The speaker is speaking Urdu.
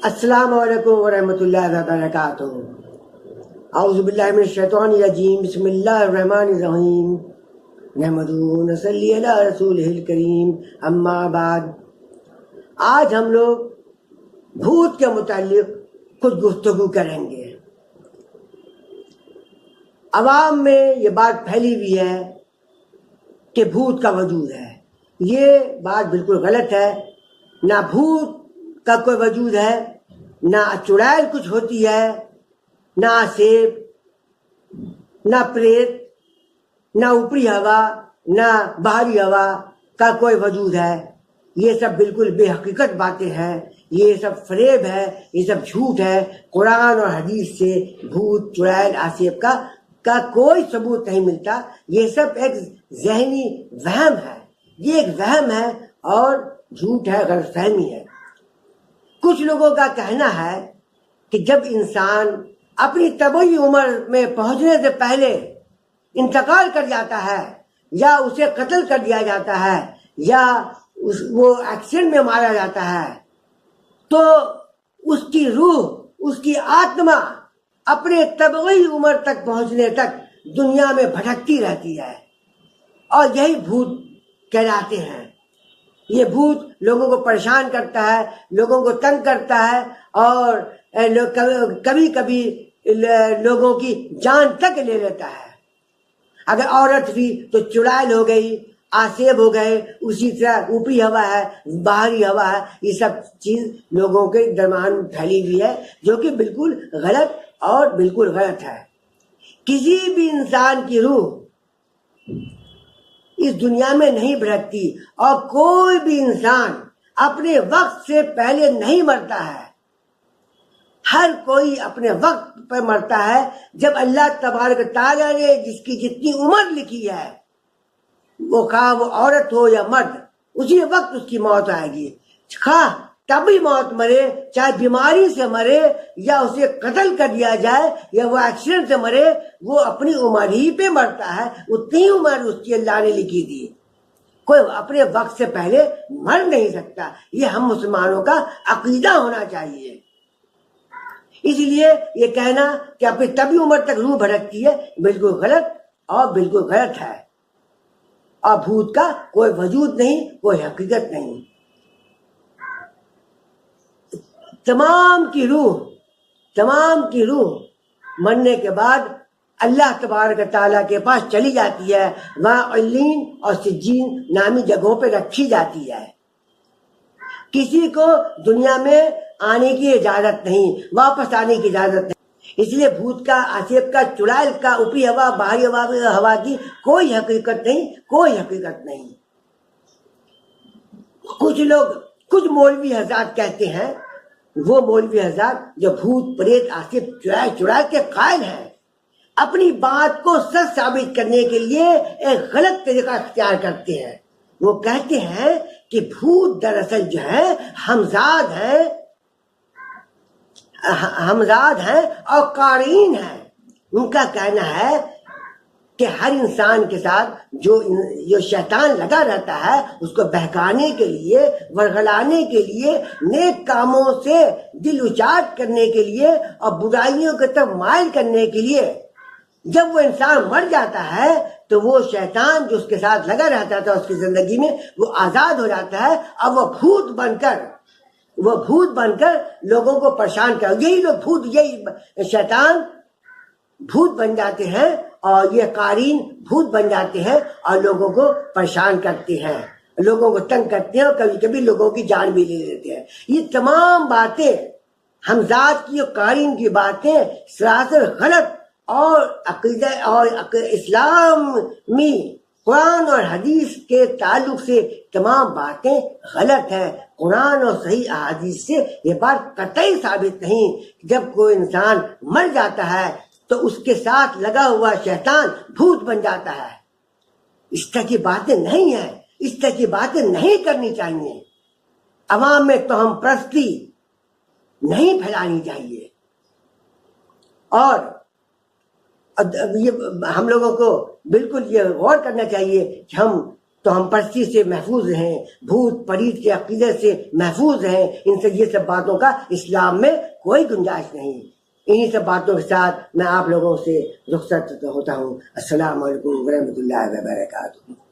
السلام علیکم ورحمۃ اللہ وبرکاتہ۔ اعوذ باللہ من الشیطان الرجیم، بسم اللہ الرحمن الرحیم، نحمدہ ونصلی علی رسولہ الکریم، اما بعد۔ آج ہم لوگ بھوت کے متعلق کچھ گفتگو کریں گے۔ عوام میں یہ بات پھیلی ہوئی ہے کہ بھوت کا وجود ہے۔ یہ بات بالکل غلط ہے۔ نہ بھوت کا کوئی وجود ہے، نہ چڑیل کچھ ہوتی ہے، نہ سیب، نہ پریت، نہ اوپری ہوا، نہ باہری ہوا کا کوئی وجود ہے۔ یہ سب بالکل بے حقیقت باتیں ہیں، یہ سب فریب ہے، یہ سب جھوٹ ہے۔ قرآن اور حدیث سے بھوت، چڑیل، آسیب کا کوئی ثبوت نہیں ملتا۔ یہ سب ایک ذہنی وہم ہے، یہ ایک وہم ہے اور جھوٹ ہے، غلط فہمی ہے۔ کچھ لوگوں کا کہنا ہے کہ جب انسان اپنی طبعی عمر میں پہنچنے سے پہلے انتقال کر جاتا ہے، یا اسے قتل کر دیا جاتا ہے، یا وہ ایکسیڈنٹ میں مارا جاتا ہے، تو اس کی روح، اس کی آتما اپنے طبعی عمر تک پہنچنے تک دنیا میں بھٹکتی رہتی ہے، اور یہی بھوت کہلاتے ہیں۔ یہ بھوت لوگوں کو پریشان کرتا ہے، لوگوں کو تنگ کرتا ہے، اور کبھی کبھی لوگوں کی جان تک لے لیتا ہے۔ اگر عورت بھی تو چڑیل ہو گئی، آسیب ہو گئے، اسی طرح اوپری ہوا ہے، باہری ہوا ہے۔ یہ سب چیز لوگوں کے درمیان پھیلی ہوئی ہے، جو کہ بالکل غلط اور بالکل غلط ہے۔ کسی بھی انسان کی روح اس دنیا میں نہیں بھٹکتی، اور کوئی بھی انسان اپنے وقت سے پہلے نہیں مرتا ہے۔ ہر کوئی اپنے وقت پر مرتا ہے۔ جب اللہ تبارک تعالیٰ نے جس کی جتنی عمر لکھی ہے، وہ خواہ وہ عورت ہو یا مرد، اسی وقت اس کی موت آئے گی۔ خواہ تبھی موت مرے، چاہے بیماری سے مرے، یا اسے قتل کر دیا جائے، یا وہ ایکسیڈنٹ سے مرے، وہ اپنی عمر ہی پہ مرتا ہے۔ اتنی عمر اس کی اللہ نے لکھی تھی۔ کوئی اپنے وقت سے پہلے مر نہیں سکتا۔ یہ ہم مسلمانوں کا عقیدہ ہونا چاہیے۔ اس لیے یہ کہنا کہ اپنی طبی عمر تک روح بھٹکتی ہے، بالکل غلط اور بالکل غلط ہے، اور بھوت کا کوئی وجود نہیں، کوئی حقیقت نہیں۔ تمام کی روح مرنے کے بعد اللہ تبارک تعالیٰ کے پاس چلی جاتی ہے، وہاں علین اور سجین نامی جگہوں پہ رکھی جاتی ہے۔ کسی کو دنیا میں آنے کی اجازت نہیں، واپس آنے کی اجازت نہیں۔ اس لیے بھوت کا، آسیب کا، چڑیل کا، اوپری ہوا، باہری ہوا کی کوئی حقیقت نہیں، کوئی حقیقت نہیں۔ کچھ مولوی حضرات کہتے ہیں، وہ مولوی حضرات جو بھوت، پریت، آسیب، چڑیل کے قائل ہیں، اپنی بات کو سچ ثابت کرنے کے لیے ایک غلط طریقہ اختیار کرتے ہیں۔ وہ کہتے ہیں کہ بھوت دراصل جو ہے ہمزاد ہیں اور قارئین ہیں۔ ان کا کہنا ہے کہ ہر انسان کے ساتھ جو شیطان لگا رہتا ہے، اس کو بہکانے کے لیے، ورغلانے کے لیے، نیک کاموں سے دل اچاٹ کرنے کے لیے اور برائیوں کی طرف مائل کرنے کے لیے، جب وہ انسان مر جاتا ہے تو وہ شیطان جو اس کے ساتھ لگا رہتا تھا اس کی زندگی میں، وہ آزاد ہو جاتا ہے، اور وہ بھوت بن کر لوگوں کو پریشان کر، یہی شیطان بھوت بن جاتے ہیں، اور یہ قارئین بھوت بن جاتے ہیں اور لوگوں کو پریشان کرتے ہیں، لوگوں کو تنگ کرتے ہیں، اور کبھی کبھی لوگوں کی جان بھی لے لیتے ہیں۔ یہ تمام باتیں، ہمزاد کی اور قارئین کی باتیں سراسر غلط اور عقیدہ اور اسلامی قرآن اور حدیث کے تعلق سے تمام باتیں غلط ہیں۔ قرآن اور صحیح احادیث سے یہ بات قطعی ثابت نہیں۔ جب کوئی انسان مر جاتا ہے تو اس کے ساتھ لگا ہوا شیطان بھوت بن جاتا ہے۔ اس طرح کی باتیں نہیں ہیں، اس طرح کی باتیں نہیں کرنی چاہیے۔ عوام میں توہم پرستی نہیں پھیلانی چاہیے، اور ہم لوگوں کو بالکل یہ غور کرنا چاہیے کہ ہم تو ہم پرستی سے محفوظ رہیں، بھوت پریت کے عقیدے سے محفوظ رہیں. ان سے یہ سب باتوں کا اسلام میں کوئی گنجائش نہیں. انہی سب باتوں کے ساتھ میں آپ لوگوں سے رخصت ہوتا ہوں. السلام علیکم ورحمۃ اللہ وبرکاتہ.